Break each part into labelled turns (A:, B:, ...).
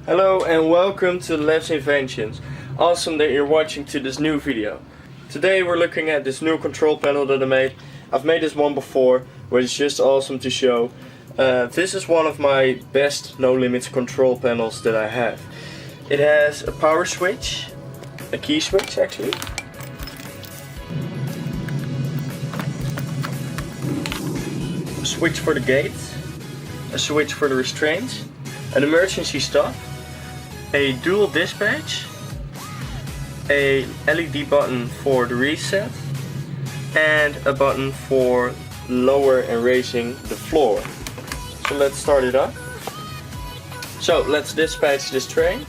A: Hello and welcome to Labs Inventions. Awesome that you're watching to this new video. Today we're looking at this new control panel that I made. I've made this one before, but it's just awesome to show. This is one of my best no limits control panels that I have. It has a power switch, a key switch actually. A switch for the gate, a switch for the restraints, an emergency stop, a dual dispatch, a LED button for the reset, and a button for lower and raising the floor. So let's start it up. So let's dispatch this train.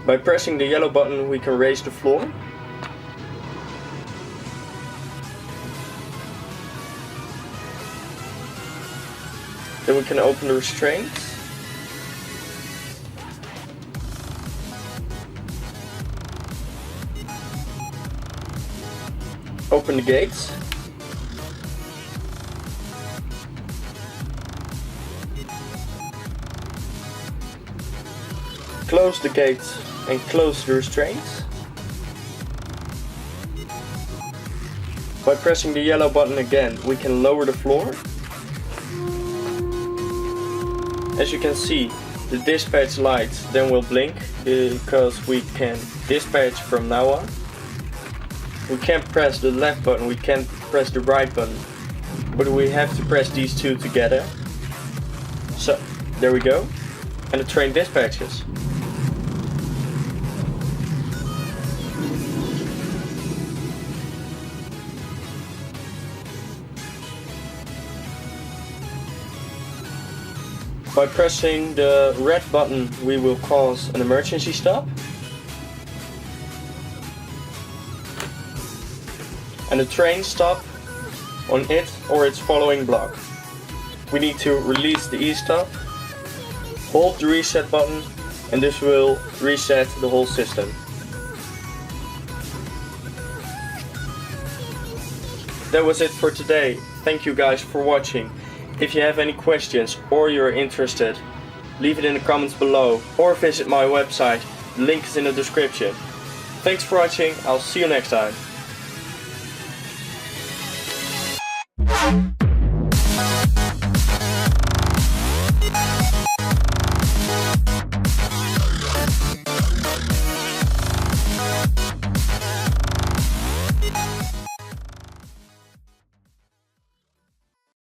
A: By pressing the yellow button we can raise the floor. Then we can open the restraints. Open the gates. Close the gates and close the restraints. By pressing the yellow button again we can lower the floor. As you can see, the dispatch lights then will blink because we can dispatch from now on. We can't press the left button, we can't press the right button, but we have to press these two together. So, there we go. And the train dispatches. By pressing the red button we will cause an emergency stop. And the train stop on it or its following block. We need to release the E-stop, hold the reset button, and this will reset the whole system. That was it for today. Thank you guys for watching. If you have any questions or you're interested, leave it in the comments below or visit my website. The link is in the description. Thanks for watching. I'll see you next time.